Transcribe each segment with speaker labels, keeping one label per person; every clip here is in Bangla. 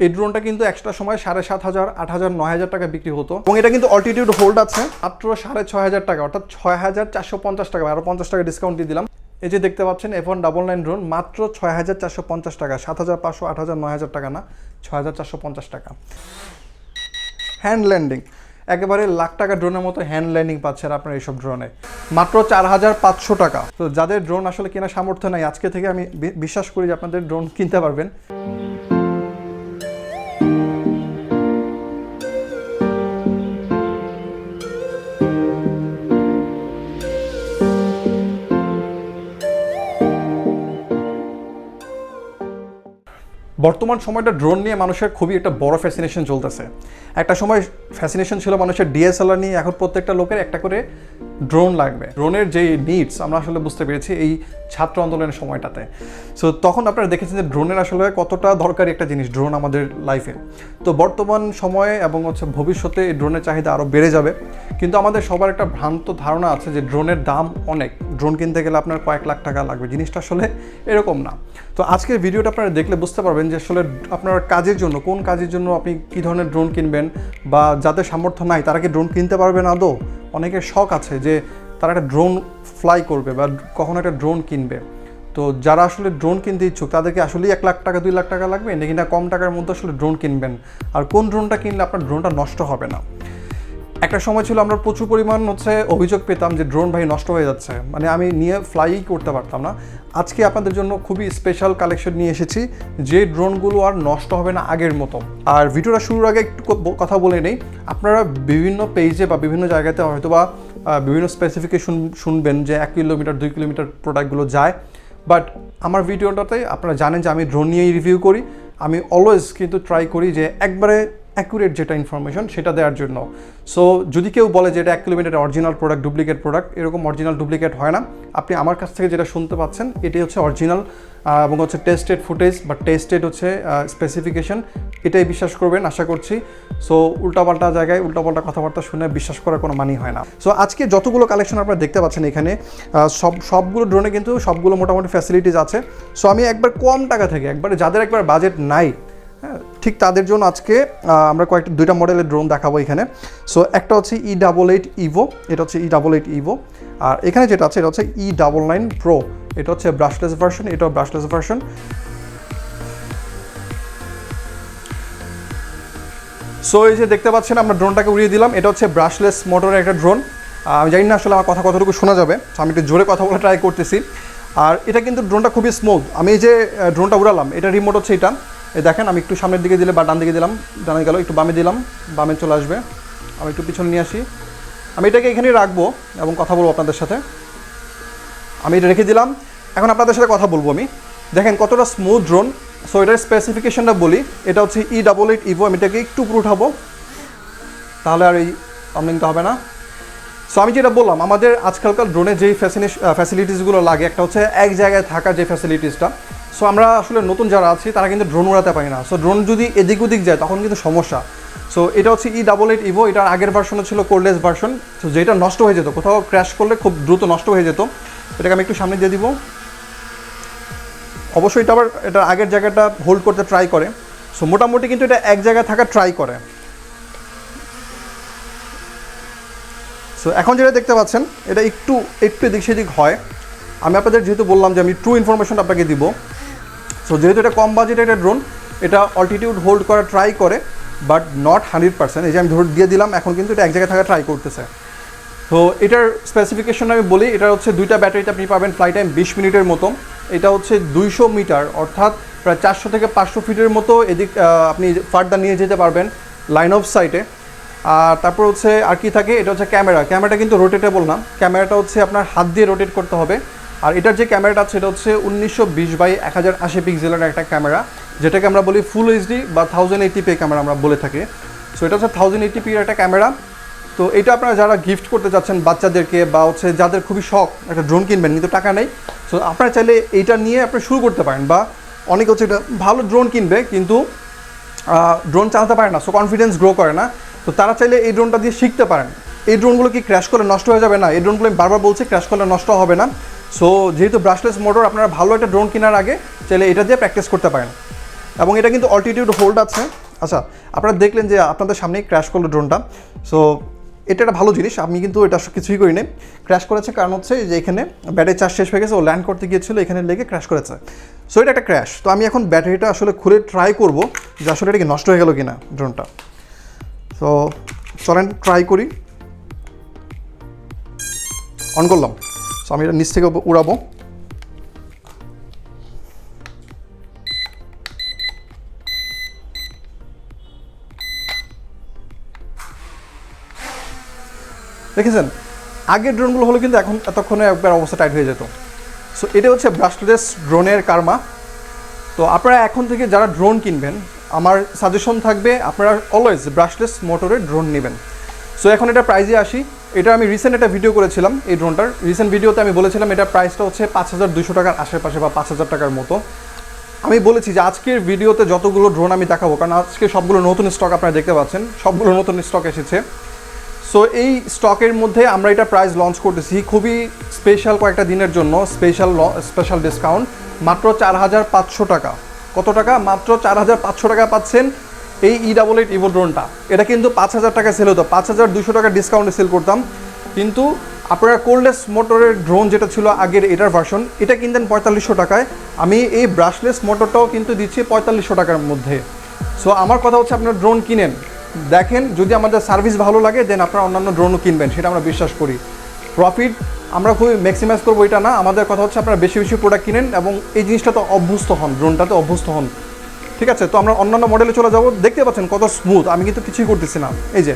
Speaker 1: এই ড্রোনটা কিন্তু এক্সট্রা সময় 7,500, 8,000, 9,000 টাকা বিক্রি হতো এবং এটা কিন্তু অল্টিটিউড হোল্ড আছে মাত্র 6,500 টাকা, অর্থাৎ 6,450 টাকা, আরও 50 টাকা ডিসকাউন্ট দিয়ে দিলাম। এই যে দেখতে পাচ্ছেন F199 ড্রোন মাত্র 6,450 টাকা, 7,500, 8,000, 9,000 টাকা না, 6,450 টাকা। হ্যান্ড ল্যান্ডিং একেবারে লাখ টাকা ড্রোনের মতো হ্যান্ড ল্যান্ডিং পাচ্ছেন আপনার এইসব ড্রোনে মাত্র 4,500 টাকা। তো যাদের ড্রোন আসলে কেনার সামর্থ্য নাই, আজকে থেকে আমি বিশ্বাস করি যে আপনাদের ড্রোন কিনতে পারবেন। বর্তমান সময়টা ড্রোন নিয়ে মানুষের খুবই একটা বড় ফ্যাসিনেশন চলতেছে। একটা সময় ফ্যাসিনেশন ছিল মানুষের ডিএসএলআর নিয়ে, এখন প্রত্যেকটা লোকের একটা করে ড্রোন লাগবে। ড্রোনের যে নিডস আমরা আসলে বুঝতে পেরেছি এই ছাত্র আন্দোলনের সময়টাতে। সো তখন আপনারা দেখেছেন যে ড্রোনের আসলে কতটা দরকারি একটা জিনিস ড্রোন আমাদের লাইফে। তো বর্তমান সময়ে এবং ভবিষ্যতে এই ড্রোনের চাহিদা আরও বেড়ে যাবে, কিন্তু আমাদের সবার একটা ভ্রান্ত ধারণা আছে যে ড্রোনের দাম অনেক, ড্রোন কিনতে গেলে আপনার কয়েক লাখ টাকা লাগবে। জিনিসটা আসলে এরকম না। তো আজকের ভিডিওটা আপনারা দেখলে বুঝতে পারবেন যে আসলে আপনার কাজের জন্য, কোন কাজের জন্য আপনি কী ধরনের ড্রোন কিনবেন, বা যাদের সামর্থ্য নাই তারা কি ড্রোন কিনতে পারবেন আদৌ। অনেকের শখ আছে যে তারা একটা ড্রোন ফ্লাই করবে বা কখনো একটা ড্রোন কিনবে। তো যারা আসলে ড্রোন কিনতে ইচ্ছুক তাদেরকে আসলেই 1 লাখ টাকা, 2 লাখ টাকা লাগবে নাকি না কম টাকার মধ্যে আসলে ড্রোন কিনবেন, আর কোন ড্রোনটা কিনলে আপনার ড্রোনটা নষ্ট হবে না। একটা সময় ছিল আমরা প্রচুর পরিমাণ অভিযোগ পেতাম যে ড্রোন ভাই নষ্ট হয়ে যাচ্ছে, মানে আমি নিয়ে ফ্লাই করতে পারতাম না। আজকে আপনাদের জন্য খুবই স্পেশাল কালেকশন নিয়ে এসেছি যে ড্রোনগুলো আর নষ্ট হবে না আগের মতো। আর ভিডিওটা শুরুর আগে একটু কথা বলে নেই, আপনারা বিভিন্ন পেজে বা বিভিন্ন জায়গাতে হয়তো বা বিভিন্ন স্পেসিফিকেশন শুনবেন যে 1 কিলোমিটার 2 কিলোমিটার প্রোডাক্টগুলো যায়, বাট আমার ভিডিওটাতে আপনারা জানেন যে আমি ড্রোন নিয়েই রিভিউ করি। আমি অলওয়েজ কিন্তু ট্রাই করি যে একবারে অ্যাকুরেট যেটা ইনফরমেশন সেটা দেওয়ার জন্য। সো যদি কেউ বলে যে এটা 1 kilometre original product, duplicate product, এরকম অরিজিনাল ডুপ্লিকেট হয় না। আপনি আমার কাছ থেকে যেটা শুনতে পাচ্ছেন এটাই অরিজিনাল এবং টেস্টেড ফুটেজ বা টেস্টেড স্পেসিফিকেশন, এটাই বিশ্বাস করবেন আশা করছি। সো উল্টাপাল্টা জায়গায় উল্টাপাল্টা কথাবার্তা শুনে বিশ্বাস করার কোনো মানি হয় না। সো আজকে যতগুলো কালেকশন আপনারা দেখতে পাচ্ছেন এখানে সবগুলো ড্রোনে কিন্তু সবগুলো মোটামুটি ফ্যাসিলিটিস আছে। সো আমি একবার কম টাকা থেকে, একবারে যাদের একবার বাজেট নাই, হ্যাঁ ঠিক তাদের জন্য আজকে আমরা দুইটা মডেলের ড্রোন দেখাবো এখানে। সো একটা হচ্ছে E88 ইভো, এটা হচ্ছে E88 ইভো, আর এখানে যেটা আছে এটা হচ্ছে E99 প্রো, এটা হচ্ছে ব্রাশলেস ভার্সন, এটাও ব্রাশলেস ভার্সন। সো এই যে দেখতে পাচ্ছেন আমরা ড্রোনটাকে উড়িয়ে দিলাম, এটা হচ্ছে ব্রাশলেস মোটরের একটা ড্রোন। আমি জানি না আসলে আমার কথা কতটুকু শোনা যাবে, তো আমি একটু জোরে কথা বলে ট্রাই করতেছি। আর এটা কিন্তু ড্রোনটা খুবই স্মুথ। আমি এই যে ড্রোনটা উড়ালাম, এটা রিমোট হচ্ছে এটা, এই দেখেন আমি একটু সামনের দিকে দিলে বা ডান দিকে দিলাম, ডানে গেল, একটু বামে দিলাম, বামে চলে আসবে। আমি একটু পিছনে নিয়ে আসি, আমি এটাকে এখানেই রাখবো এবং কথা বলবো আপনাদের সাথে। আমি এটা রেখে দিলাম, এখন আপনাদের সাথে কথা বলবো আমি। দেখেন কতটা স্মুথ ড্রোন। সো এটার স্পেসিফিকেশনটা বলি, এটা হচ্ছে E88 ইভো। আমি এটাকে একটু উপরে উঠাবো, তাহলে আর এই টার্নিংটা হবে না। সো আমি যেটা বললাম, আমাদের আজকালকার ড্রোনে যেই ফ্যাসিলিটিসগুলো লাগে, একটা হচ্ছে এক জায়গায় থাকা যে ফ্যাসিলিটিসটা। সো আমরা আসলে নতুন যারা আছি তারা কিন্তু ড্রোন উড়াতে পারি না। সো ড্রোন যদি এদিক ওদিক যায় তখন কিন্তু সমস্যা। সো এটা হচ্ছে E88 ইভো, এটার আগের ভার্সনও ছিল কোর্ডলেস ভার্সন। সো যেটা নষ্ট হয়ে যেত, কোথাও ক্র্যাশ করলে খুব দ্রুত নষ্ট হয়ে যেত। এটাকে আমি একটু সামনে দিয়ে দিব। অবশ্যই এটা আবার এটা আগের জায়গাটা হোল্ড করতে ট্রাই করে। সো মোটামুটি কিন্তু এটা এক জায়গায় থাকা ট্রাই করে। সো এখন যেটা দেখতে পাচ্ছেন এটা একটু এদিক সেদিক হয়। আমি আপনাদের যেহেতু বললাম যে আমি ট্রু ইনফরমেশন আপনাকে দিব। সো যেহেতু এটা কম বাজেটের একটা ড্রোন, এটা অল্টিটিউড হোল্ড করা ট্রাই করে, বাট নট 100%। এই যে আমি ধরে দিয়ে দিলাম, এখন কিন্তু এটা এক জায়গায় থাকা ট্রাই করতেছে। তো এটার স্পেসিফিকেশন আমি বলি, এটা হচ্ছে 2টা ব্যাটারিতে আপনি পাবেন ফ্লাই টাইম 20 মিনিটের মতো। এটা হচ্ছে 200 মিটার, অর্থাৎ প্রায় 400 থেকে 500 ফিটের মতো এদিক আপনি ফার্দার নিয়ে যেতে পারবেন লাইন অফ সাইটে। আর তারপর হচ্ছে আর কি থাকে, এটা হচ্ছে ক্যামেরাটা কিন্তু রোটেটেবল না, ক্যামেরাটা হচ্ছে আপনার হাত দিয়ে রোটেট করতে হবে। আর এটার যে ক্যামেরাটা আছে এটা হচ্ছে 1920x1080 পিক্সেলের একটা ক্যামেরা, যেটাকে আমরা বলি ফুল এইচডি বা 1080p ক্যামেরা আমরা বলে থাকি। সো এটা হচ্ছে 1080p একটা ক্যামেরা। তো এটা আপনারা যারা গিফট করতে যাচ্ছেন বাচ্চাদেরকে, বা যাদের খুবই শখ একটা ড্রোন কিনবেন কিন্তু টাকা নেই, সো আপনারা চাইলে এইটা নিয়ে আপনারা শুরু করতে পারেন। বা অনেকে এটা ভালো ড্রোন কিনবে কিন্তু ড্রোন চালাতে পারে না, সো কনফিডেন্স গ্রো করে না, তো তারা চাইলে এই ড্রোনটা দিয়ে শিখতে পারেন। এই ড্রোনগুলো কি ক্র্যাশ করলে নষ্ট হয়ে যাবে না? এই ড্রোনগুলো আমি বারবার বলছি ক্র্যাশ করলে নষ্ট হবে না। সো যেহেতু ব্রাশলেস মোটর, আপনারা ভালো একটা ড্রোন কেনার আগে চাইলে এটা দিয়ে প্র্যাকটিস করতে পারেন। এবং এটা কিন্তু অল্টিটিউড হোল্ড আছে। আচ্ছা, আপনারা দেখলেন যে আপনাদের সামনেই ক্র্যাশ করলো ড্রোনটা। সো এটা একটা ভালো জিনিস, আমি কিন্তু এটা কিছুই করিনি। ক্র্যাশ করেছে কারণ হচ্ছে যে এখানে ব্যাটারি চার্জ শেষ হয়ে গেছে, ও ল্যান্ড করতে গিয়েছিল, এখানে লেগে ক্র্যাশ করেছে। সো এটা একটা ক্র্যাশ। তো আমি এখন ব্যাটারিটা আসলে খুলে ট্রাই করব যে আসলে এটা কি নষ্ট হয়ে গেল কিনা ড্রোনটা। সো চলেন ট্রাই করি। অন করলাম। সো আমি এটা নিচ থেকে উড়াবো। দেখেছেন, আগের ড্রোনগুলো হলে কিন্তু এখন এতক্ষণে একবার অবস্থা টাইট হয়ে যেত। সো এটা হচ্ছে ব্রাশলেস ড্রোনের কারমা। তো আপনারা এখন থেকে যারা ড্রোন কিনবেন, আমার সাজেশন থাকবে আপনারা অলওয়েজ ব্রাশলেস মোটরের ড্রোন নেবেন। সো এখন এটা প্রাইজে আসি। এটা আমি রিসেন্ট একটা ভিডিও করেছিলাম এই ড্রোনটার। রিসেন্ট ভিডিওতে আমি বলেছিলাম এটার প্রাইসটা হচ্ছে 5200 টাকার আশেপাশে বা 5000 টাকার মতো। আমি বলেছি যে আজকের ভিডিওতে যতগুলো ড্রোন আমি দেখাবো, কারণ আজকে সবগুলো নতুন স্টক আপনারা দেখতে পাচ্ছেন, সবগুলো নতুন স্টক এসেছে। সো এই স্টকের মধ্যে আমরা এটা প্রাইস লঞ্চ করতেছি খুবই স্পেশাল কয়েকটা দিনের জন্য, স্পেশাল ডিসকাউন্ট মাত্র 4500 টাকা। কত টাকা? মাত্র 4500 টাকা পাচ্ছেন এই E88 ইভো ড্রোনটা। এটা কিন্তু 5000 টাকা সেল হতো, 5200 টাকা ডিসকাউন্টে সেল করতাম। কিন্তু আপনারা কোল্ডলেস মোটরের ড্রোন যেটা ছিল আগের, এটার ভার্সন, এটা কিনতেন 4500 টাকায়। আমি এই ব্রাশলেস মোটরটাও কিন্তু দিচ্ছি 4500 টাকার মধ্যে। সো আমার কথা হচ্ছে আপনারা ড্রোন কিনেন, দেখেন যদি আমাদের সার্ভিস ভালো লাগে দেন আপনারা অন্যান্য ড্রোনও কিনবেন, সেটা আমরা বিশ্বাস করি। প্রফিট আমরা খুবই ম্যাক্সিমাইজ করবো এটা না, আমাদের কথা হচ্ছে আপনারা বেশি বেশি প্রোডাক্ট কিনেন এবং এই জিনিসটা তো অভ্যস্ত হন, ড্রোনটাতে অভ্যস্ত হন। ঠিক আছে, তো আমরা অন্যান্য মডেলে চলে যাবো। দেখতে পাচ্ছেন কত স্মুথ, আমি কিন্তু কিছুই করতেছি না, এই যে।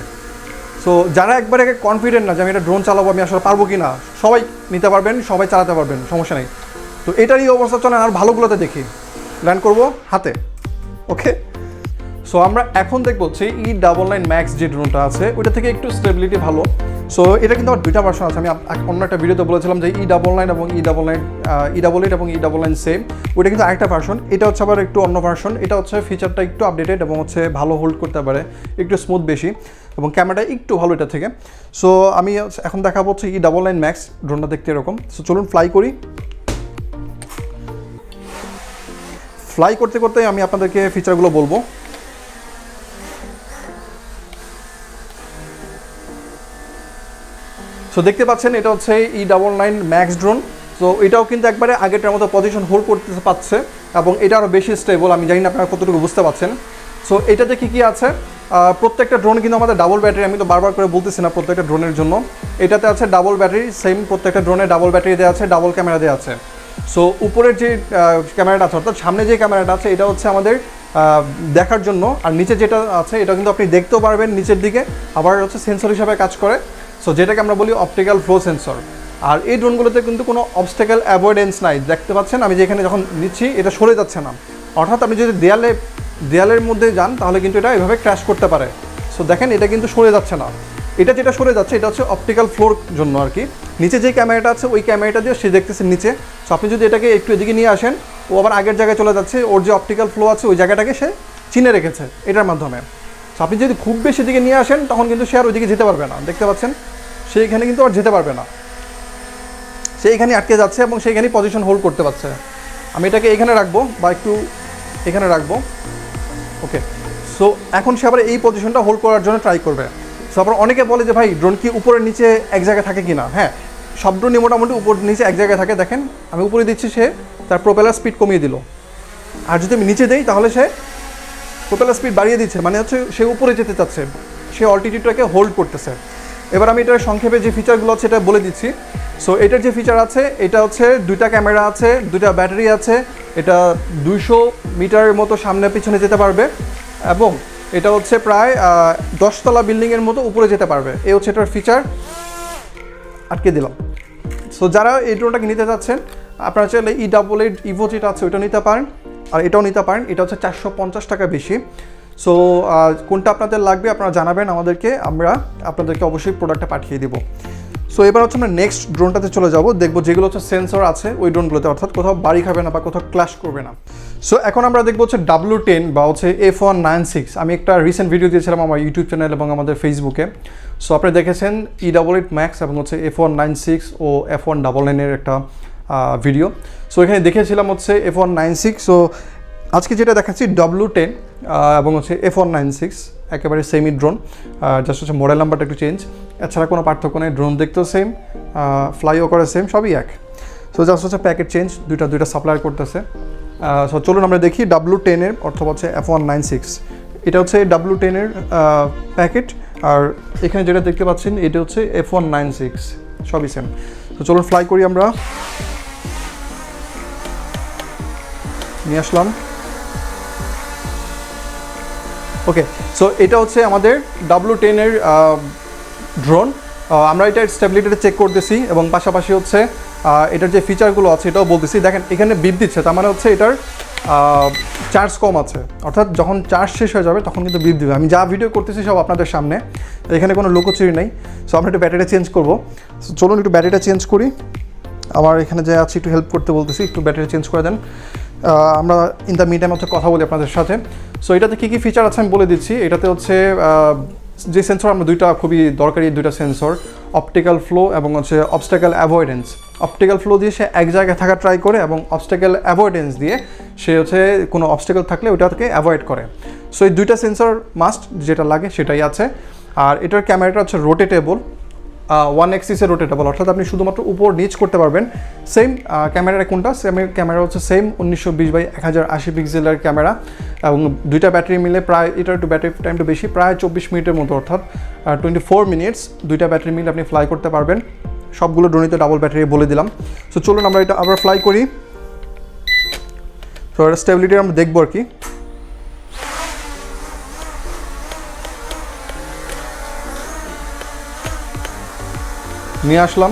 Speaker 1: সো যারা একবারে কনফিডেন্ট না যে আমি এটা ড্রোন চালাবো, আমি আসলে পারবো কি না, সবাই নিতে পারবেন, সবাই চালাতে পারবেন, সমস্যা নেই। তো এটারই অবস্থা চলেন আর ভালোগুলোতে দেখি। ল্যান্ড করবো হাতে, ওকে। সো আমরা এখন দেখবো হচ্ছে E99 ম্যাক্স যে ড্রোনটা আছে ওইটা থেকে একটু স্টেবিলিটি ভালো। সো এটা কিন্তু আমার দুইটা ভার্সন আছে। আমি অন্য একটা ভিডিওতে বলেছিলাম যে E99 এবং E88 এবং E99 সেম, ওইটা কিন্তু আরেকটা ভার্সন। এটা হচ্ছে আবার একটু অন্য ভার্সন। এটা হচ্ছে ফিচারটা একটু আপডেটেড এবং হচ্ছে ভালো হোল্ড করতে পারে, একটু স্মুথ বেশি এবং ক্যামেরাটা একটু ভালো এটা থেকে। সো আমি এখন দেখাবো হচ্ছে E99 ম্যাক্স ড্রোনটা দেখতে এরকম। সো চলুন ফ্লাই করি। ফ্লাই করতে করতে আমি আপনাদেরকে ফিচারগুলো বলবো। সো দেখতে পাচ্ছেন এটা হচ্ছে E99 ম্যাক্স ড্রোন। সো এটাও কিন্তু একবারে আগেরটার মতো পজিশন হোল্ড করতে পারছে এবং এটা আরও বেশি স্টেবল। আমি জানি না আপনারা কতটুকু বুঝতে পারছেন। সো এটাতে কী আছে, প্রত্যেকটা ড্রোন কিন্তু আমাদের ডাবল ব্যাটারি, আমি তো বারবার করে বলতেছি না প্রত্যেকটা ড্রোনের জন্য। এটাতে আছে ডাবল ব্যাটারি, সেম প্রত্যেকটা ড্রোনে ডাবল ব্যাটারি দেওয়া আছে, ডাবল ক্যামেরা দেওয়া আছে। সো উপরের যে ক্যামেরাটা আছে, অর্থাৎ সামনে যে ক্যামেরাটা আছে, এটা হচ্ছে আমাদের দেখার জন্য, আর নিচে যেটা আছে এটা কিন্তু আপনি দেখতেও পারবেন নিচের দিকে, আবার হচ্ছে সেন্সর হিসাবে কাজ করে। সো যেটাকে আমরা বলি অপটিক্যাল ফ্লো সেন্সর। আর এই ড্রোনগুলোতে কিন্তু কোনো অবস্টেকেল অ্যাভয়েডেন্স নাই। দেখতে পাচ্ছেন আমি যেখানে যখন নিচ্ছি এটা সরে যাচ্ছে না, অর্থাৎ আপনি যদি দেয়ালের মধ্যে যান তাহলে কিন্তু এটা এভাবে ক্র্যাশ করতে পারে। সো দেখেন এটা কিন্তু সরে যাচ্ছে না। এটা যেটা সরে যাচ্ছে এটা হচ্ছে অপটিক্যাল ফ্লোর জন্য আর কি। নিচে যে ক্যামেরাটা আছে ওই ক্যামেরাটা দিয়ে সে দেখতেছে নিচে। সো আপনি যদি এটাকে একটু এদিকে নিয়ে আসেন, ও আবার আগের জায়গায় চলে যাচ্ছে, ওর যে অপটিক্যাল ফ্লো আছে ওই জায়গাটাকে সে চিনে রেখেছে এটার মাধ্যমে। সো আপনি যদি খুব বেশি দিকে নিয়ে আসেন তখন কিন্তু সে আর ওইদিকে যেতে পারবে না। দেখতে পাচ্ছেন সেইখানে কিন্তু আর যেতে পারবে না, সেইখানে আটকে যাচ্ছে এবং সেইখানেই পজিশন হোল্ড করতে পারছে। আমি এটাকে এখানে রাখবো বা একটু এখানে রাখবো, ওকে। সো এখন সে আবার এই পজিশনটা হোল্ড করার জন্য ট্রাই করবে। সো আবার অনেকে বলে যে ভাই ড্রোন কি উপরের নিচে এক জায়গায় থাকে কি না? হ্যাঁ, সব ড্রোনই মোটামুটি উপর নিচে এক জায়গায় থাকে। দেখেন আমি উপরে দিচ্ছি, সে তার প্রোপেলার স্পিড কমিয়ে দিল। আর যদি আমি নিচে দেই তাহলে সে প্রোপেলার স্পিড বাড়িয়ে দিচ্ছে, মানে হচ্ছে সে উপরে যেতে চাচ্ছে, সে অল্টিটিউডটাকে হোল্ড করতেছে। এবার আমি এটার সংক্ষেপে যে ফিচারগুলো আছে এটা বলে দিচ্ছি। সো এটার যে ফিচার আছে এটা হচ্ছে দুইটা ক্যামেরা আছে, দুইটা ব্যাটারি আছে, এটা 200 মিটারের মতো সামনে পিছনে যেতে পারবে এবং এটা হচ্ছে প্রায় 10 তলা বিল্ডিংয়ের মতো উপরে যেতে পারবে। এই হচ্ছে এটার ফিচার। আটকে দিলাম। সো যারা এই ড্রোনটাকে নিতে চাচ্ছেন আপনারা চাইলে E88 ইভো যেটা আছে ওইটা নিতে পারেন, আর এটাও নিতে পারেন। এটা হচ্ছে 450 টাকা বেশি। সো কোনটা আপনাদের লাগবে আপনারা জানাবেন আমাদেরকে, আমরা আপনাদেরকে অবশ্যই প্রোডাক্টটা পাঠিয়ে দিব। সো এবার হচ্ছে আমরা নেক্সট ড্রোনটাতে চলে যাব, দেখবো যেগুলো হচ্ছে সেন্সর আছে ওই ড্রোনগুলোতে, অর্থাৎ কোথাও বাড়ি খাবে না বা কোথাও ক্ল্যাশ করবে না। সো এখন আমরা দেখবো হচ্ছে W10 বা হচ্ছে F196। আমি একটা রিসেন্ট ভিডিও দিয়েছিলাম আমার ইউটিউব চ্যানেল এবং আমাদের ফেসবুকে। সো আপনি দেখেছেন E88 ম্যাক্স এবং হচ্ছে F196 ও F199 এর একটা ভিডিও। সো এখানে দেখেছিলাম হচ্ছে F196। সো আজকে যেটা দেখাচ্ছি W10 এবং হচ্ছে F196 একেবারে সেমি ড্রোন, জাস্ট হচ্ছে মডেল নাম্বারটা একটু চেঞ্জ, এছাড়া কোনো পার্থক্য নেই। ড্রোন দেখতেও সেম, ফ্লাইও করে সেম, সবই এক। সো জাস্ট হচ্ছে প্যাকেট চেঞ্জ, দুইটা সাপ্লাই করতেছে। সো চলুন আমরা দেখি W10 এর অথবা হচ্ছে F196। এটা হচ্ছে W10 এর প্যাকেট, আর এখানে যেটা দেখতে পাচ্ছেন এটা হচ্ছে F196, সবই সেম। তো চলুন ফ্লাই করি আমরা। নিয়ে আসলাম। ওকে, সো এটা হচ্ছে আমাদের W10 এর ড্রোন। আমরা এটার স্টেবিলিটিটা চেক করতেছি এবং পাশাপাশি হচ্ছে এটার যে ফিচারগুলো আছে এটাও বলতেছি। দেখেন এখানে বিপ দিচ্ছে, তার মানে হচ্ছে এটার চার্জ কম আছে, অর্থাৎ যখন চার্জ শেষ হয়ে যাবে তখন কিন্তু বিপ দিবে। আমি যা ভিডিও করতেছি সব আপনাদের সামনে, এখানে কোনো লুকোচুরি নেই। সো আমরা একটু ব্যাটারিটা চেঞ্জ করবো। চলুন একটু ব্যাটারিটা চেঞ্জ করি। আমার এখানে যে আছে একটু হেল্প করতে বলতেছি, একটু ব্যাটারি চেঞ্জ করে দেন। আমরা ইন দ্য মিড টাইম হচ্ছে কথা বলি আপনাদের সাথে। সো এটাতে কী কী ফিচার আছে আমি বলে দিচ্ছি। এটাতে হচ্ছে যে সেন্সর, আমরা দুইটা খুবই দরকারি দুইটা সেন্সর, অপটিক্যাল ফ্লো এবং হচ্ছে অবস্টাকেল অ্যাভয়েডেন্স। অপটিক্যাল ফ্লো দিয়ে সে এক জায়গায় থাকা ট্রাই করে এবং অবস্টাকেল অ্যাভয়েডেন্স দিয়ে সে হচ্ছে কোনো অবস্টাকেল থাকলে ওটাকে অ্যাভয়েড করে। সো এই দুইটা সেন্সর মাস্ট, যেটা লাগে সেটাই আছে। আর এটার ক্যামেরাটা হচ্ছে রোটেটেবল, 1 axis-এ রোটেটেবল, অর্থাৎ আপনি শুধুমাত্র উপর নিচ করতে পারবেন। সেম ক্যামেরা কোনটা, সেম ক্যামেরা হচ্ছে সেম 1920x1080 পিক্সেলের ক্যামেরা, এবং দুইটা ব্যাটারি মিলে প্রায়, এটা একটু ব্যাটারি টাইমটা বেশি, প্রায় 24 মিনিটের মতো, অর্থাৎ 24 মিনিটস দুইটা ব্যাটারি মিলে আপনি ফ্লাই করতে পারবেন। সবগুলো ড্রোনিতে ডাবল ব্যাটারি বলে দিলাম। সো চলুন আমরা এটা আবার ফ্লাই করি। তো স্টেবিলিটি আমরা দেখবো আর কি। নিয়ে আসলাম,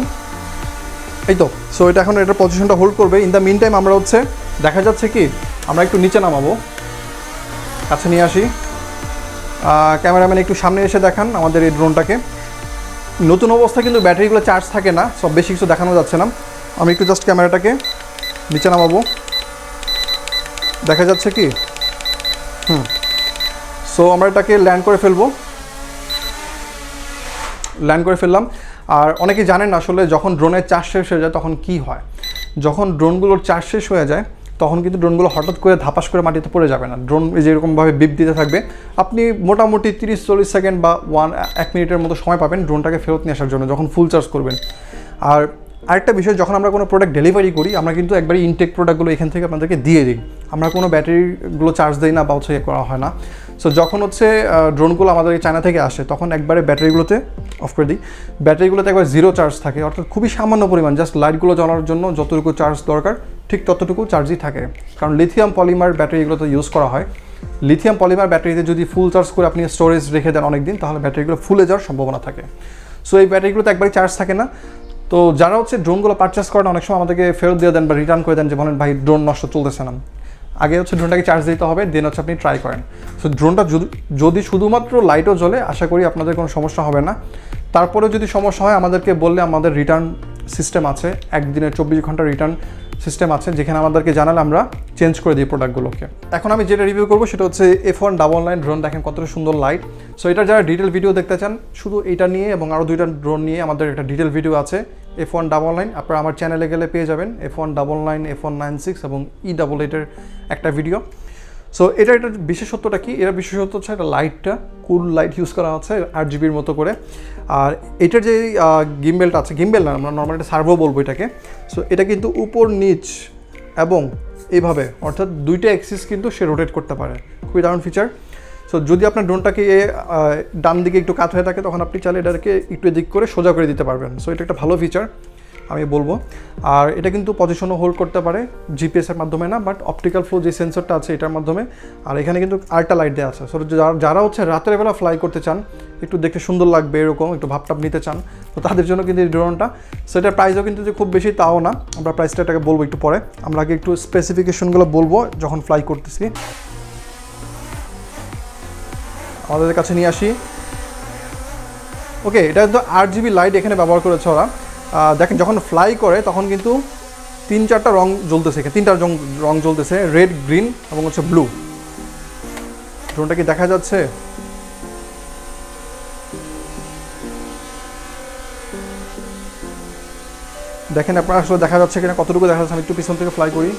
Speaker 1: এই তো। সো এটা এখন এটার পজিশনটা হোল্ড করবে। ইন দ্য মিন টাইম আমরা হচ্ছে দেখা যাচ্ছে কি আমরা একটু নিচে নামাবো, কাছে নিয়ে আসি। ক্যামেরাম্যান একটু সামনে এসে দেখান আমাদের এই ড্রোনটাকে। নতুন অবস্থা কিন্তু ব্যাটারিগুলো চার্জ থাকে না, সব বেশি কিছু দেখানো যাচ্ছে না। আমি একটু জাস্ট ক্যামেরাটাকে নিচে নামাবো, দেখা যাচ্ছে কি। সো আমরা এটাকে ল্যান্ড করে ফেললাম। আর অনেকে জানেন না আসলে যখন ড্রোনের চার্জ শেষ হয়ে যায় তখন কি হয়। যখন ড্রোনগুলোর চার্জ শেষ হয়ে যায় তখন কিন্তু ড্রোনগুলো হঠাৎ করে ধাপাস করে মাটিতে পড়ে যাবে না, ড্রোন যেরকমভাবে বিপ দিতে থাকবে। আপনি মোটামুটি 30-40 সেকেন্ড বা 1 মিনিটের মতো সময় পাবেন ড্রোনটাকে ফেরত নিয়ে আসার জন্য, যখন ফুল চার্জ করবেন। আর আরেকটা বিষয়, যখন আমরা কোনো প্রোডাক্ট ডেলিভারি করি আমরা কিন্তু একবারই ইনটেক প্রোডাক্টগুলো এখান থেকে আপনাদেরকে দিয়ে দিই, আমরা কোনো ব্যাটারিগুলো চার্জ দিই না বা হচ্ছে করা হয় না। সো যখন হচ্ছে ড্রোনগুলো আমাদের চায়না থেকে আসে তখন একবারে ব্যাটারিগুলোতে অফ করে দিই। ব্যাটারিগুলোতে একবার জিরো চার্জ থাকে, অর্থাৎ খুবই সামান্য পরিমাণ, জাস্ট লাইটগুলো জ্বালানোর জন্য যতটুকু চার্জ দরকার ঠিক ততটুকু চার্জই থাকে। কারণ লিথিয়াম পলিমার ব্যাটারিগুলোতে ইউজ করা হয়। লিথিয়াম পলিমার ব্যাটারিতে যদি ফুল চার্জ করে আপনি স্টোরেজ রেখে দেন অনেক দিন, তাহলে ব্যাটারিগুলো ফুলে যাওয়ার সম্ভাবনা থাকে। সো এই ব্যাটারিগুলোতে একবারই চার্জ থাকে না। তো যারা হচ্ছে ড্রোনগুলো পারচেস করেন অনেক সময় আমাদেরকে ফেরত দিয়ে দেন বা রিটার্ন করে দেন, যে বলেন ভাই ড্রোন নষ্ট চলতেছে না। আগে হচ্ছে ড্রোনটাকে চার্জ দিতে হবে, দেন হচ্ছে আপনি ট্রাই করেন। সো ড্রোনটা যদি শুধুমাত্র লাইটও জ্বলে আশা করি আপনাদের কোনো সমস্যা হবে না। তারপরে যদি সমস্যা হয় আমাদেরকে বললে আমাদের রিটার্ন সিস্টেম আছে, একদিনের 24 ঘন্টা রিটার্ন সিস্টেম আছে, যেখানে আমাদেরকে জানালে আমরা চেঞ্জ করে দিই প্রোডাক্টগুলোকে। এখন আমি যেটা রিভিউ করবো সেটা হচ্ছে F199 ড্রোন। দেখেন কতটা সুন্দর লাইট। সো এটার যারা ডিটেল ভিডিও দেখতে চান শুধু এটা নিয়ে এবং আরও দুইটা ড্রোন নিয়ে আমাদের একটা ডিটেল ভিডিও আছে F199, আপনারা আমার চ্যানেলে গেলে পেয়ে যাবেন। F199, F196 এবং E88 এর একটা ভিডিও। সো এটার বিশেষত্বটা কি, এর বিশেষত্ব হচ্ছে একটা লাইটটা কুল লাইট ইউজ করা আছে 8GB মতো করে। আর এটার যে গিম্বেলটা আছে, গিম্বেল না, আমরা নর্মাল একটা সার্ভো বলবো এটাকে। সো এটা কিন্তু উপর নিচ এবং এইভাবে, অর্থাৎ দুইটা অ্যাক্সিস কিন্তু সে রোটেট করতে পারে, খুবই দারুণ ফিচার। সো যদি আপনার ড্রোনটাকে ডান দিকে একটু কাত হয়ে থাকে তখন আপনি চাইলে এটাকে একটু এদিক করে সোজা করে দিতে পারবেন। সো এটা একটা ভালো ফিচার আমি বলবো। আর এটা কিন্তু পজিশনও হোল্ড করতে পারে, জিপিএসের মাধ্যমে না, বাট অপটিক্যাল ফ্লো যে সেন্সরটা আছে এটার মাধ্যমে। আর এখানে কিন্তু আরেকটা লাইট দেওয়া আছে। সো যারা হচ্ছে রাতের বেলা ফ্লাই করতে চান, একটু দেখতে সুন্দর লাগবে এরকম একটু ভাবটাপ নিতে চান, তো তাদের জন্য কিন্তু এই ড্রোনটা। সেটার প্রাইসও কিন্তু যে খুব বেশি তাও না, আমরা প্রাইসটা এটাকে বলবো একটু পরে। আমরা আগে একটু স্পেসিফিকেশনগুলো বলবো যখন ফ্লাই করতেছি। আমাদের কাছে নিয়ে আসি। ওকে, এটা কিন্তু 8GB লাইট এখানে ব্যবহার করেছে ওরা। দেখেন যখন ফ্লাই করে তখন কিন্তু 3-4টা রং জ্বলতেছে, এখানে 3টা রং জ্বলতেছে, রেড, গ্রিন এবং হচ্ছে ব্লু। ড্রোনটা কি দেখা যাচ্ছে? দেখেন আপনারা আসলে দেখা যাচ্ছে কিনা, কতটুকু দেখা যাচ্ছে। আমি একটু পিছন থেকে ফ্লাই করি।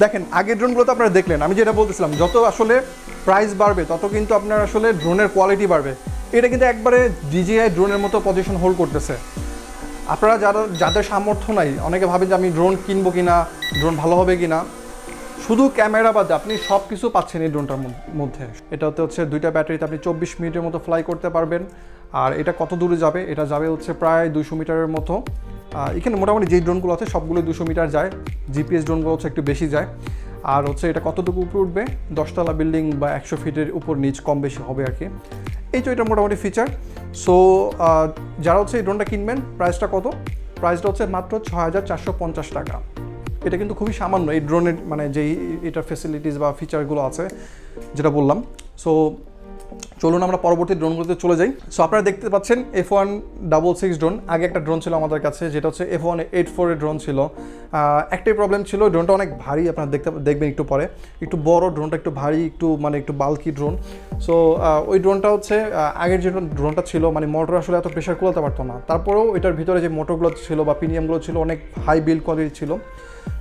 Speaker 1: দেখেন আগের ড্রোনগুলো তো আপনারা দেখলেন, আমি যেটা বলতেছিলাম যত আসলে প্রাইস বাড়বে তত কিন্তু আপনার আসলে ড্রোনের কোয়ালিটি বাড়বে। এটা কিন্তু একবারে DJI ড্রোনের মতো পজিশন হোল্ড করতেছে। আপনারা যাদের সামর্থ্য নাই, অনেকে ভাবেন যে আমি ড্রোন কিনবো কিনা, ড্রোন ভালো হবে কিনা, শুধু ক্যামেরা বাদে আপনি সব কিছু পাচ্ছেন এই ড্রোনটার মধ্যে। এটাতে হচ্ছে 2টা ব্যাটারিতে আপনি 24 মিনিটের মতো ফ্লাই করতে পারবেন। আর এটা কত দূরে যাবে, এটা যাবে হচ্ছে প্রায় 200 মিটারের মতো। এখানে মোটামুটি যেই ড্রোনগুলো আছে সবগুলো 200 মিটার যায়, জিপিএস ড্রোনগুলো হচ্ছে একটু বেশি যায়। আর হচ্ছে এটা কতটুকু উপরে উঠবে, 10তলা বিল্ডিং বা 100 ফিটের উপর নিচ কম বেশি হবে আর কি। এই তো এটা মোটামুটি ফিচার। সো যারা হচ্ছে এই ড্রোনটা কিনবেন, প্রাইসটা কত? প্রাইসটা হচ্ছে মাত্র 6450 টাকা। এটা কিন্তু খুবই সামান্য এই ড্রোনের মানে যেই এটার ফেসিলিটিস বা ফিচারগুলো আছে যেটা বললাম। সো চলুন আমরা পরবর্তী ড্রোনগুলোতে চলে যাই। সো আপনারা দেখতে পাচ্ছেন F166 ড্রোন। আগে একটা ড্রোন ছিল আমাদের কাছে যেটা হচ্ছে F184 এর ড্রোন ছিল। একটাই প্রবলেম ছিল, ড্রোনটা অনেক ভারী। আপনারা দেখবেন একটু পরে, একটু বড় ড্রোনটা, একটু ভারী, একটু বাল্কি ড্রোন। সো ওই ড্রোনটা হচ্ছে আগের যে ড্রোনটা ছিল মানে মোটর আসলে এত প্রেশার কুলাতে পারতো না। তারপরেও এটার ভিতরে যে মোটরগুলো ছিল বা প্রিমিয়ামগুলো ছিল অনেক হাই বিল্ড কোয়ালিটি ছিল।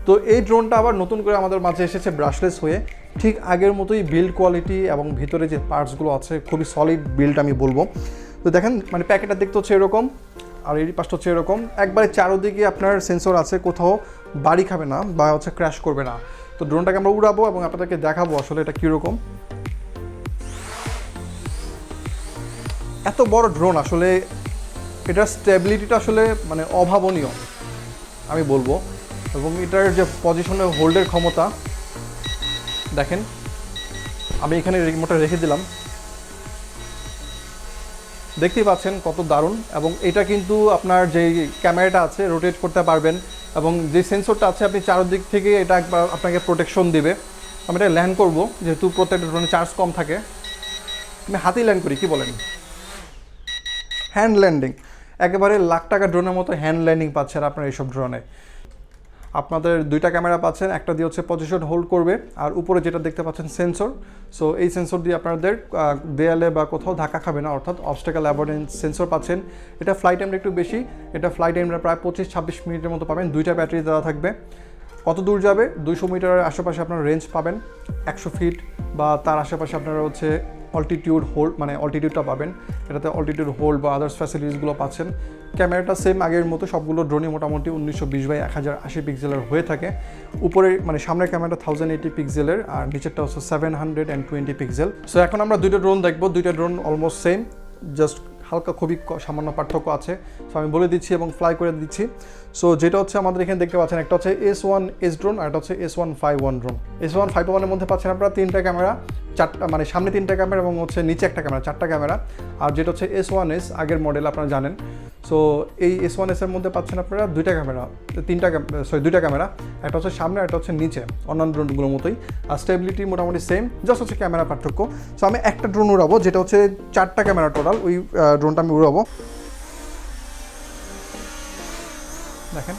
Speaker 1: তো এই ড্রোনটা আবার নতুন করে আমাদের মাঝে এসেছে ব্রাশলেস হয়ে, ঠিক আগের মতোই বিল্ড কোয়ালিটি এবং ভিতরে যে পার্টসগুলো আছে খুবই সলিড বিল্ড আমি বলবো। তো দেখেন মানে প্যাকেটটা দেখতে হচ্ছে এরকম, আর এই পাশটা হচ্ছে এরকম, একবারে চারোদিকে আপনার সেন্সর আছে, কোথাও বাড়ি খাবে না বা হচ্ছে ক্র্যাশ করবে না। তো ড্রোনটাকে আমরা উড়াবো এবং আপনাদেরকে দেখাবো আসলে এটা কীরকম। এত বড় ড্রোন আসলে এটার স্টেবিলিটিটা আসলে মানে অভাবনীয় আমি বলবো, এবং এটার যে পজিশনে হোল্ডের ক্ষমতা দেখেন। আমি এখানে রিমোটটা রেখে দিলাম, দেখতেই পাচ্ছেন কত দারুণ। এবং এটা কিন্তু আপনার যে ক্যামেরাটা আছে রোটেট করতে পারবেন, এবং যে সেন্সরটা আছে আপনি চারদিক থেকে এটা একবার আপনাকে প্রোটেকশন দিবে। আমি এটা ল্যান্ড করবো, যেহেতু প্রত্যেকটা ড্রোনে চার্জ কম থাকে। আমি হাতেই ল্যান্ড করি, কি বলেন? হ্যান্ড ল্যান্ডিং, একেবারে লাখ টাকা ড্রোনের মতো হ্যান্ড ল্যান্ডিং পাচ্ছেন আপনার এইসব ড্রোনে। আপনাদের 2টা ক্যামেরা পাচ্ছেন, একটা দিয়ে হচ্ছে পজিশন হোল্ড করবে, আর উপরে যেটা দেখতে পাচ্ছেন সেন্সর। সো এই সেন্সর দিয়ে আপনাদের দেয়ালে বা কোথাও ধাক্কা খাবে না, অর্থাৎ অবস্টাকেল অ্যাভয়েডেন্স সেন্সর পাচ্ছেন। এটা ফ্লাইট টাইমটা একটু বেশি, এটা ফ্লাইট টাইমটা প্রায় 25-26 মিনিটের মতো পাবেন। 2টা ব্যাটারি দেওয়া থাকবে। কত দূর যাবে? 200 মিটারের আশেপাশে আপনার রেঞ্জ পাবেন, 100 ফিট বা তার আশেপাশে আপনারা হচ্ছে অল্টিটিউড হোল্ড মানে অল্টিটিউডটা পাবেন। এটাতে অল্টিটিউড হোল্ড বা আদার্স ফ্যাসিলিটিসগুলো পাচ্ছেন। ক্যামেরাটা সেম আগের মতো, সবগুলো ড্রোনই মোটামুটি 1920x1080 পিক্সেলের হয়ে থাকে। উপরে মানে সামনের ক্যামেরাটা 1080 পিক্সেলের, আর নিচেরটা হচ্ছে 720 পিক্সেল। সো এখন আমরা 2টা ড্রোন দেখবো। 2টা ড্রোন অলমোস্ট সেম, জাস্ট হালকা খুবই সামান্য পার্থক্য আছে। সো আমি বলে দিচ্ছি এবং ফ্লাই করে দিচ্ছি। সো যেটা হচ্ছে আমাদের এখানে দেখতে পাচ্ছেন, একটা হচ্ছে S1S ড্রোন আর একটা হচ্ছে S151 ড্রোন। S151 এর মধ্যে পাচ্ছেন আপনারা 3টা ক্যামেরা, 4টা মানে সামনে 3টা ক্যামেরা এবং হচ্ছে নিচে একটা ক্যামেরা, 4টা ক্যামেরা। আর যেটা হচ্ছে S1S আগের মডেল আপনারা জানেন। সো এই S1S এর মধ্যে পাচ্ছেন আপনারা 2টা ক্যামেরা, 2টা ক্যামেরা, একটা হচ্ছে সামনে, একটা হচ্ছে নিচে, অন্যান্য ড্রোনগুলোর মতোই। আর স্টেবিলিটি মোটামুটি সেম, জাস্ট হচ্ছে ক্যামেরা পার্থক্য। সো আমি একটা ড্রোন উড়াবো, যেটা হচ্ছে 4টা ক্যামেরা টোটাল, ওই ড্রোনটা আমি উড়াবো। দেখেন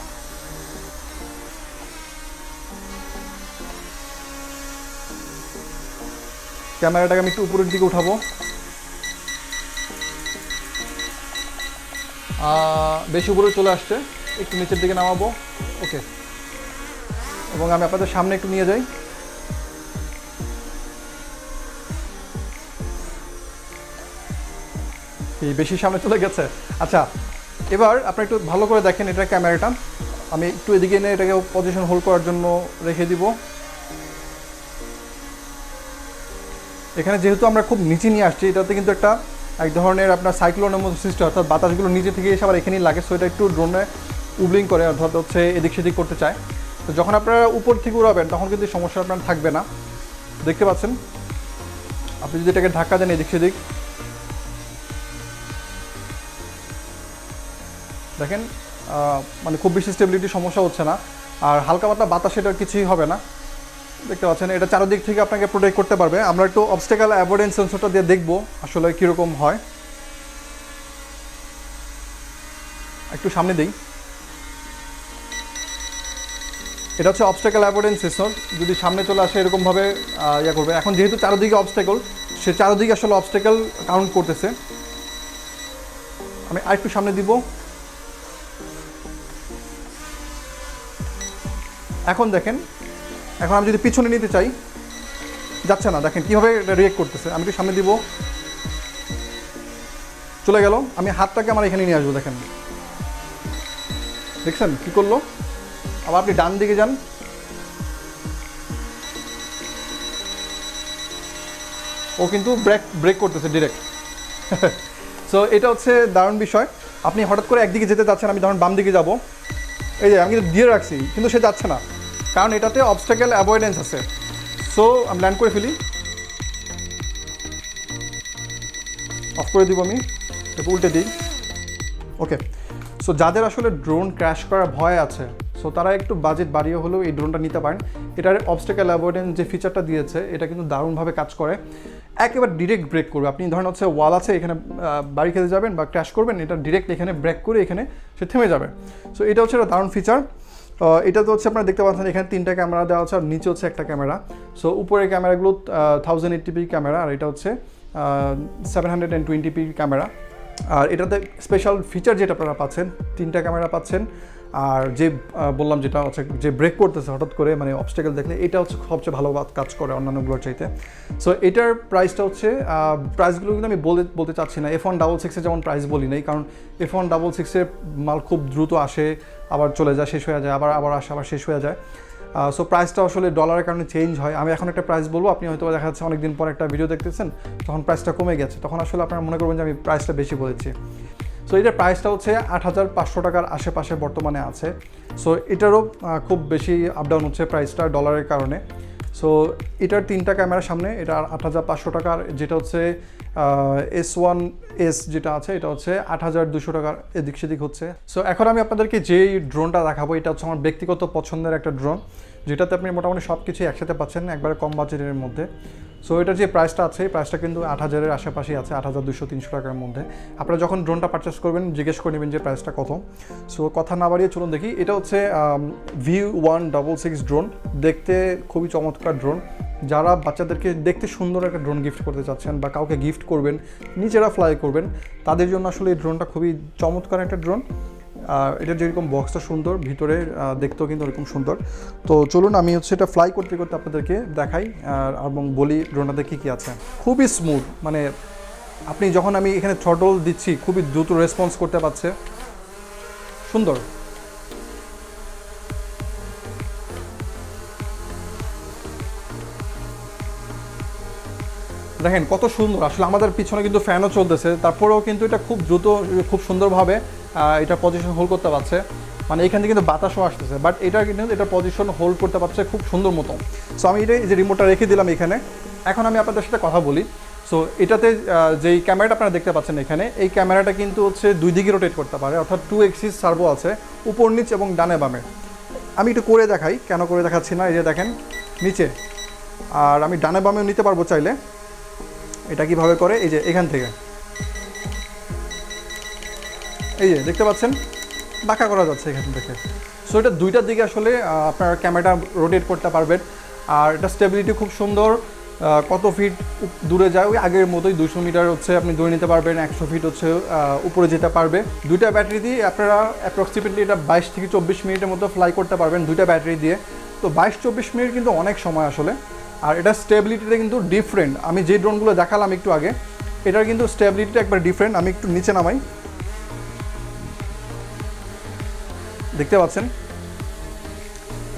Speaker 1: ক্যামেরাটাকে আমি একটু উপরের দিকে উঠাবো, বেশি উপরে চলে আসছে, একটু নিচের দিকে নামাবো। ওকে, এবং আমি আপনাদের সামনে একটু নিয়ে যাই। এই বেশি সামনে চলে গেছে। আচ্ছা, এবার আপনি একটু ভালো করে দেখেন এটা ক্যামেরাটা। আমি একটু এদিকে এনে এটাকে পজিশন হোল্ড করার জন্য রেখে দিব। এখানে যেহেতু আমরা খুব নিচে নিয়ে আসছি, এটাতে কিন্তু এক ধরনের আপনার সাইক্লোনের মতো সৃষ্টি, অর্থাৎ বাতাসগুলো নিচে থেকে এসে আবার এখানেই লাগে। সো এটা একটু ড্রোনে উবলিং করে, অর্থাৎ হচ্ছে এদিক সেদিক করতে চায়। তো যখন আপনারা উপর থেকে উড়াবেন তখন কিন্তু সমস্যা আপনার থাকবে না। দেখতে পাচ্ছেন, আপনি যদি এটাকে ধাক্কা দেন এদিক সেদিক, দেখেন মানে খুব বেশি স্টেবিলিটি সমস্যা হচ্ছে না। আর হালকা পাতলা বাতাস এটার কিছুই হবে না। দেখতে পাচ্ছেন এটা চারদিক থেকে আপনাকে প্রোটেক্ট করতে পারবে। আমরা একটু অবস্টাকেল অ্যাভয়েডেন্স সেন্সরটা দিয়ে দেখবো আসলে কীরকম হয়। একটু সামনে দিই, এটা হচ্ছে অবস্টাকেল অ্যাভয়েডেন্স সেন্সর। যদি সামনে চলে আসে এরকমভাবে ইয়া করবে। এখন যেহেতু চারদিকে অবস্টাকেল, সে চারদিকে আসলে অবস্টাকেল কাউন্ট করতেছে। আমি আরেকটু সামনে দিব। এখন দেখেন এখন আমি যদি পিছনে নিতে চাই, যাচ্ছে না। দেখেন কীভাবে রিয়েক্ট করতেছে। আমি একটু সামনে দিব, চলে গেল। আমি হাতটাকে আমার এখানে নিয়ে আসবো, দেখেন দেখছেন কী করলো। আবার আপনি ডান দিকে যান, ও কিন্তু ব্রেক করতেছে ডিরেক্ট। সো এটা হচ্ছে দারুণ বিষয়। আপনি হঠাৎ করে একদিকে যেতে যাচ্ছেন, আমি ধরুন বাম দিকে যাব, এই যে আমি কিন্তু দিয়ে রাখছি কিন্তু সে যাচ্ছে না, কারণ এটাতে অবস্টাকেল অ্যাভয়েডেন্স আছে। সো আমি ল্যান্ড করে ফেলি, অফ করে দিব, আমি একটু উল্টে দিই। ওকে, সো যাদের আসলে ড্রোন ক্র্যাশ করার ভয় আছে, সো তারা একটু বাজেট বাড়িয়ে হলেও এই ড্রোনটা নিতে পারেন। এটার অবস্টাকেল অ্যাভয়েডেন্স যে ফিচারটা দিয়েছে, এটা কিন্তু দারুণভাবে কাজ করে। একেবারে ডিরেক্ট ব্রেক করবে। আপনি ধরেন হচ্ছে ওয়াল আছে, এখানে বাড়ি খেতে যাবেন বা ক্র্যাশ করবেন, এটা ডিরেক্ট এখানে ব্রেক করে এখানে সে থেমে যাবে। সো এটা হচ্ছে একটা দারুণ ফিচার। এটা তো হচ্ছে আপনারা দেখতে পাচ্ছেন এখানে 3টা ক্যামেরা দেওয়া আছে, আর নিচে হচ্ছে একটা ক্যামেরা। সো উপরের ক্যামেরাগুলো 1080p ক্যামেরা, আর এটা হচ্ছে 720p ক্যামেরা। আর এটাতে স্পেশাল ফিচার যেটা আপনারা পাচ্ছেন, 3টা ক্যামেরা পাচ্ছেন। আর যে বললাম যেটা হচ্ছে যে ব্রেক করতেছে হঠাৎ করে, মানে অবস্টাকেল দেখলে, এটা হচ্ছে সবচেয়ে ভালো কাজ করে অন্যান্যগুলোর চাইতে। সো এটার প্রাইসটা হচ্ছে, প্রাইসগুলো কিন্তু আমি বলতে চাচ্ছি না F166 যেমন প্রাইস বলি নাই, কারণ F166 মাল খুব দ্রুত আসে, আবার চলে যায়, শেষ হয়ে যায়, আবার আসে, আবার শেষ হয়ে যায়। সো প্রাইসটা আসলে ডলারের কারণে চেঞ্জ হয়। আমি এখন একটা প্রাইস বলবো, আপনি হয়তো দেখা যাচ্ছে অনেকদিন পর একটা ভিডিও দেখতেছেন, তখন প্রাইসটা কমে গেছে, তখন আসলে আপনারা মনে করবেন যে আমি প্রাইসটা বেশি বলেছি। সো এটার প্রাইসটা হচ্ছে 8,500 টাকার আশেপাশে বর্তমানে আছে। সো এটারও খুব বেশি আপডাউন হচ্ছে প্রাইসটা ডলারের কারণে। সো এটার 3টা ক্যামেরার সামনে, এটা 8,500 টাকার, যেটা হচ্ছে S1S যেটা আছে, এটা হচ্ছে 8,200 টাকার এদিক সেদিক হচ্ছে। সো এখন আমি আপনাদেরকে যেই ড্রোনটা দেখাবো, এটা হচ্ছে আমার ব্যক্তিগত পছন্দের একটা ড্রোন, যেটাতে আপনি মোটামুটি সব কিছুই একসাথে পাচ্ছেন একবারে কম বাজেটের মধ্যে। সো এটার যে প্রাইসটা আছে, এই প্রাইসটা কিন্তু 8,000-এর আশেপাশেই আছে, 8,200-300 টাকার মধ্যে। আপনারা যখন ড্রোনটা পারচেস করবেন জিজ্ঞেস করে নেবেন যে প্রাইসটা কত। সো কথা না বাড়িয়ে চলুন দেখি। এটা হচ্ছে VU166 ড্রোন, দেখতে খুবই চমৎকার ড্রোন। যারা বাচ্চাদেরকে দেখতে সুন্দর একটা ড্রোন গিফট করতে চাচ্ছেন বা কাউকে গিফট করবেন, নিজেরা ফ্লাই করবেন, তাদের জন্য আসলে এই ড্রোনটা খুবই চমৎকার একটা ড্রোন। এটার যেরকম বক্সটা সুন্দর, ভিতরে দেখতেও কিন্তু ওরকম সুন্দর। তো চলুন আমি হচ্ছে এটা ফ্লাই করতে করতে আপনাদেরকে দেখাই এবং বলি ড্রোনটাতে কী কী আছে। খুবই স্মুথ, মানে আপনি যখন আমি এখানে থ্রটল দিচ্ছি, খুবই দ্রুত রেসপন্স করতে পারছে, সুন্দর। দেখেন কত সুন্দর। আসলে আমাদের পিছনে কিন্তু ফ্যানও চলতেছে, তারপরেও কিন্তু এটা খুব দ্রুত, খুব সুন্দরভাবে এটা পজিশন হোল্ড করতে পারছে। মানে এখান থেকে কিন্তু বাতাসও আসতেছে, বাট এটা কিন্তু এটা পজিশন হোল্ড করতে পারছে খুব সুন্দর মতো। সো আমি এটা যে রিমোটটা রেখে দিলাম এখানে। এখন আমি আপনাদের সাথে কথা বলি। সো এটাতে যেই ক্যামেরাটা আপনারা দেখতে পাচ্ছেন এখানে, এই ক্যামেরাটা কিন্তু হচ্ছে 2 দিকে রোটেট করতে পারে, অর্থাৎ 2 এক্সিস সার্ভো আছে, উপর নিচ এবং ডানে বামে। আমি একটু করে দেখাই, কেন করে দেখাচ্ছি না, এই যে দেখেন নিচে, আর আমি ডানে বামেও নিতে পারবো চাইলে। এটা কিভাবে করে, এই যে এখান থেকে, এই যে দেখতে পাচ্ছেন বাঁকা করা যাচ্ছে এখান থেকে। সো এটা 2টার দিকে আসলে আপনার ক্যামেরাটা রোটেট করতে পারবেন। আর এটা স্টেবিলিটি খুব সুন্দর, কত ফিট দূরে যায় ওই আগের মতোই, 200 মিটার হচ্ছে আপনি দূরে নিতে পারবেন, 100 ফিট হচ্ছে উপরে যেতে পারবে। 2টা ব্যাটারি দিয়ে আপনারা অ্যাপ্রক্সিমেটলি এটা 22 থেকে 24 মিনিটের মতো ফ্লাই করতে পারবেন 2টা ব্যাটারি দিয়ে। তো 22-24 মিনিট কিন্তু অনেক সময় আসলে। আর এটা স্টেবিলিটিটা কিন্তু ডিফারেন্ট। আমি যে ড্রোনগুলো দেখালাম একটু আগে, এটার কিন্তু স্টেবিলিটিটা একবার ডিফারেন্ট। আমি একটু নিচে নামাই, দেখতে পাচ্ছেন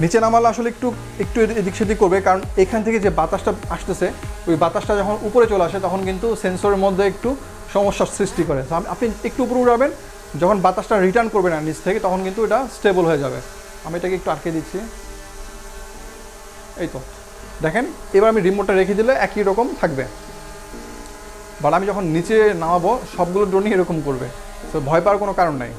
Speaker 1: নিচে নামালে আসলে একটু এদিক সেদিক করবে, কারণ এখান থেকে যে বাতাসটা আসতেছে, ওই বাতাসটা যখন উপরে চলে আসে তখন কিন্তু সেন্সরের মধ্যে একটু সমস্যার সৃষ্টি করে। আপনি একটু উপরে উড়াবেন, যখন বাতাসটা রিটার্ন করবে না নিচ থেকে, তখন কিন্তু এটা স্টেবল হয়ে যাবে। আমি এটাকে একটু আটকে দিচ্ছি, এই তো দেখেন। এবার আমি রিমোটটা রেখে দিলে একই রকম থাকবে, বাট আমি যখন নিচে নামাবো সবগুলো ড্রোনই এরকম করবে। তো ভয় পাওয়ার কোনো কারণ নাই।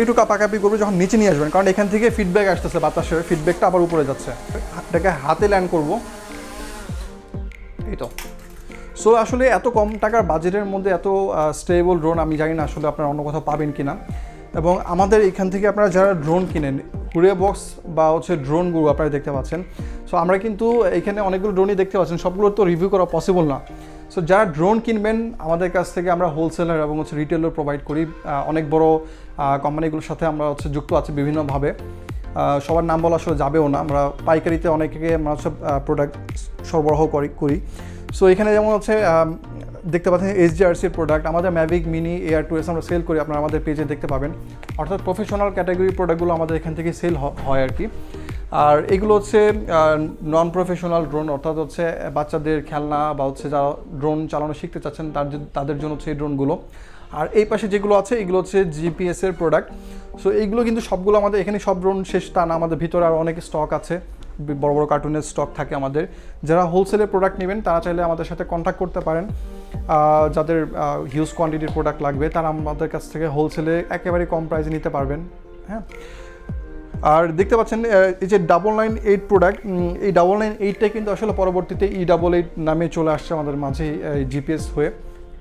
Speaker 1: একটু কাপাকাপি করবে যখন নিচে নিয়ে আসবেন, কারণ এখান থেকে ফিডব্যাক আসতেছে, বাতাসের ফিডব্যাকটা আবার উপরে যাচ্ছে। এটাকে হাতে ল্যান্ড করব, এই তো। সো আসলে এত কম টাকার বাজেটের মধ্যে এত স্টেবল ড্রোন আমি জানি না আসলে আপনারা অন্য কোথাও পাবেন কিনা। এবং আমাদের এখান থেকে আপনারা যারা ড্রোন কিনেন, হুরিয়া বক্স বা হচ্ছে ড্রোনগুলো আপনারা দেখতে পাচ্ছেন। সো আমরা কিন্তু এখানে অনেকগুলো ড্রোনই দেখতে পাচ্ছেন, সবগুলো তো রিভিউ করা পসিবল না। সো যারা ড্রোন কিনবেন আমাদের কাছ থেকে আমরা হোলসেলার এবং হচ্ছে রিটেলও প্রোভাইড করি। অনেক বড় কোম্পানিগুলোর সাথে আমরা হচ্ছে যুক্ত আছি বিভিন্নভাবে। সবার নাম বলা আসলে যাবেও না, আমরা পাইকারিতে অনেকে আমরা সব প্রোডাক্ট সরবরাহ করি। সো এখানে যেমন হচ্ছে দেখতে পাচ্ছেন HDRCর প্রোডাক্ট, আমাদের ম্যাভিক মিনি Air 2S আমরা সেল করি, আপনারা আমাদের পেজে দেখতে পাবেন। অর্থাৎ প্রফেশনাল ক্যাটাগরি প্রোডাক্টগুলো আমাদের এখান থেকে সেল হয় আর কি। আর এগুলো হচ্ছে নন প্রফেশনাল ড্রোন, অর্থাৎ হচ্ছে বাচ্চাদের খেলনা বা হচ্ছে যারা ড্রোন চালানো শিখতে চাচ্ছেন তাদের জন্য হচ্ছে এই ড্রোনগুলো। আর এই পাশে যেগুলো আছে এগুলো হচ্ছে GPS-এর প্রোডাক্ট। সো এইগুলো কিন্তু সবগুলো আমাদের এখানে সব ড্রোন শেষ তা না, আমাদের ভিতরে আর অনেক স্টক আছে, বড় বড় কার্টুনের স্টক থাকে আমাদের। যারা হোলসেলের প্রোডাক্ট নেবেন তারা চাইলে আমাদের সাথে কন্ট্যাক্ট করতে পারেন। যাদের হিউজ কোয়ান্টিটির প্রোডাক্ট লাগবে তারা আমাদের কাছ থেকে হোলসেলে একেবারে কম প্রাইসে নিতে পারবেন। হ্যাঁ, আর দেখতে পাচ্ছেন এই যে 998 প্রোডাক্ট, এই 998টাই কিন্তু আসলে পরবর্তীতে E88 নামে চলে আসছে আমাদের মাঝে GPS হয়ে।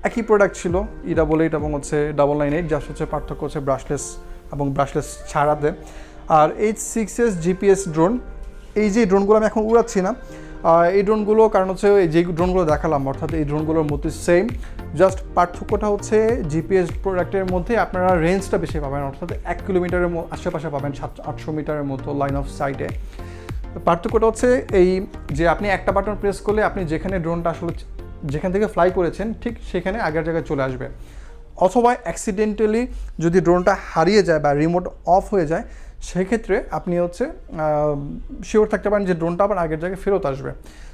Speaker 1: একই প্রোডাক্ট ছিল E88 এবং হচ্ছে 998, যার হচ্ছে পার্থক্য হচ্ছে ব্রাশলেস এবং ব্রাশলেস ছাড়াতে। আর H6s GPS ড্রোন, এই যে ড্রোনগুলো আমি এখন উড়াচ্ছি না, এই ড্রোনগুলো কারণ হচ্ছে যে ড্রোনগুলো দেখালাম অর্থাৎ এই ড্রোনগুলোর মধ্যে সেম, জাস্ট পার্থক্যটা হচ্ছে GPS প্রোডাক্টের মধ্যে আপনারা রেঞ্জটা বেশি পাবেন, অর্থাৎ 1 কিলোমিটারের আশেপাশে পাবেন, 700-800 মিটারের মতো লাইন অফ সাইটে। পার্থক্যটা হচ্ছে এই যে আপনি একটা বাটন প্রেস করলে আপনি যেখানে ড্রোনটা আসলে যেখান থেকে ফ্লাই করেছেন ঠিক সেখানে আগের জায়গায় চলে আসবে। অথবা অ্যাক্সিডেন্টালি যদি ড্রোনটা হারিয়ে যায় বা রিমোট অফ হয়ে যায় সেক্ষেত্রে আপনি হচ্ছে শিওর থাকতে পারেন যে ড্রোনটা আবার আগের জায়গায় ফেরত আসবে।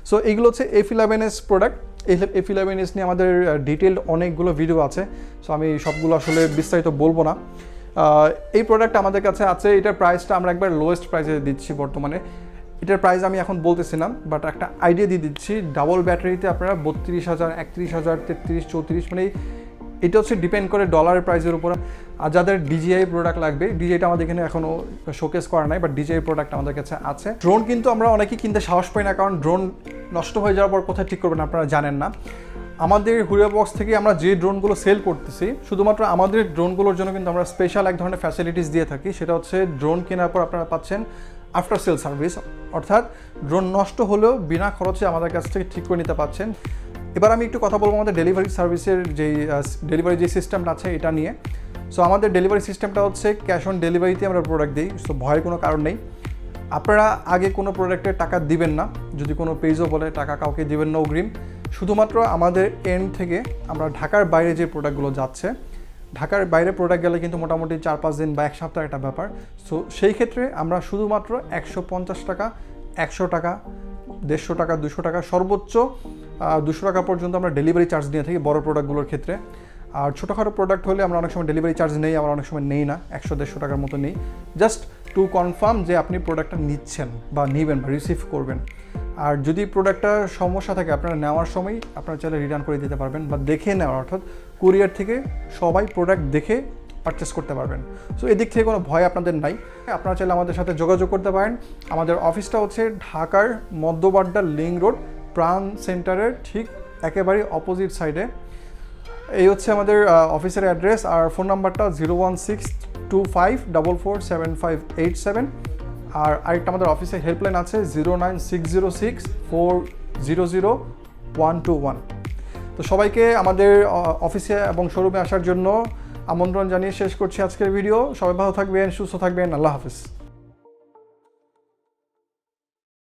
Speaker 1: সো এইগুলো হচ্ছে F11s প্রোডাক্ট। এই F11s নিয়ে আমাদের ডিটেলড অনেকগুলো ভিডিও আছে, সো আমি সবগুলো আসলে বিস্তারিত বলবো না। এই প্রোডাক্ট আমাদের কাছে আছে, এটার প্রাইসটা আমরা একবার লোয়েস্ট প্রাইসে দিচ্ছি বর্তমানে। এটার প্রাইস আমি এখন বলতেছি না, বাট একটা আইডিয়া দিয়ে দিচ্ছি। ডাবল ব্যাটারিতে আপনারা 32,000, 31,000, 33, 34, মানে এটা হচ্ছে ডিপেন্ড করে ডলারের প্রাইসের উপর। আর যাদের DJI প্রোডাক্ট লাগবে, DJIটা আমাদের এখানে এখনও শোকেস করা নাই, বাট DJI প্রোডাক্ট আমাদের কাছে আছে। ড্রোন কিন্তু আমরা অনেকেই কিনতে সাহস পাই না, কারণ ড্রোন নষ্ট হয়ে যাওয়ার পর কোথায় ঠিক করবেন আপনারা জানেন না। আমাদের হুরিয়া বক্স থেকে আমরা যে ড্রোনগুলো সেল করতেছি শুধুমাত্র আমাদের ড্রোনগুলোর জন্য কিন্তু আমরা স্পেশাল এক ধরনের ফ্যাসিলিটিস দিয়ে থাকি। সেটা হচ্ছে ড্রোন কেনার পর আপনারা পাচ্ছেন আফটার সেল সার্ভিস, অর্থাৎ ড্রোন নষ্ট হলেও বিনা খরচে আমাদের কাছ থেকে ঠিক করে নিতে পারছেন। এবার আমি একটু কথা বলবো আমাদের ডেলিভারি সার্ভিসের ডেলিভারি যে সিস্টেমটা আছে এটা নিয়ে। সো আমাদের ডেলিভারি সিস্টেমটা হচ্ছে ক্যাশ অন ডেলিভারিতে আমরা প্রোডাক্ট দিই, সো ভয়ের কোনো কারণ নেই। আপনারা আগে কোনো প্রোডাক্টের টাকা দিবেন না, যদি কোনো পেজও বলে টাকা কাউকে দিবেন না অগ্রিম। শুধুমাত্র আমাদের এন্ড থেকে আমরা ঢাকার বাইরে যে প্রোডাক্টগুলো যাচ্ছে, ঢাকার বাইরে প্রোডাক্ট গেলে কিন্তু মোটামুটি 4-5 দিন বা 1 সপ্তাহ একটা ব্যাপার। সো সেই ক্ষেত্রে আমরা শুধুমাত্র 150 টাকা, 100 টাকা, 150 টাকা, 200 টাকা, সর্বোচ্চ 200 টাকা পর্যন্ত আমরা ডেলিভারি চার্জ নিয়ে থাকি বড় প্রোডাক্টগুলোর ক্ষেত্রে। আর ছোটোখাটো প্রোডাক্ট হলে আমরা অনেক সময় ডেলিভারি চার্জ নেই, আমরা অনেক সময় নেই না, 100-150 টাকার মতো নেই, জাস্ট টু কনফার্ম যে আপনি প্রোডাক্টটা নিচ্ছেন বা নেবেন বা রিসিভ করবেন। আর যদি প্রোডাক্টটা সমস্যা থাকে আপনারা নেওয়ার সময় আপনারা চাইলে রিটার্ন করে দিতে পারবেন বা দেখে নেওয়ার, অর্থাৎ কুরিয়ার থেকে সবাই প্রোডাক্ট দেখে পারচেস করতে পারবেন। সো এদিক থেকে কোনো ভয় আপনাদের নাই, আপনারা চাইলে আমাদের সাথে যোগাযোগ করতে পারেন। আমাদের অফিসটা হচ্ছে ঢাকার মধ্যবাড্ডা লিংক রোড প্রাণ সেন্টারের ঠিক একেবারে অপোজিট সাইডে। এই হচ্ছে আমাদের অফিসের অ্যাড্রেস। আর ফোন নাম্বারটা 01625447587। আর আরেকটা আমাদের অফিসের হেল্পলাইন আছে 09606400121। তো সবাইকে আমাদের অফিসে এবং শোরুমে আসার জন্য আমন্ত্রণ জানিয়ে শেষ করছি আজকের ভিডিও। সবাই ভালো থাকবেন, সুস্থ থাকবেন, আল্লাহ হাফিজ।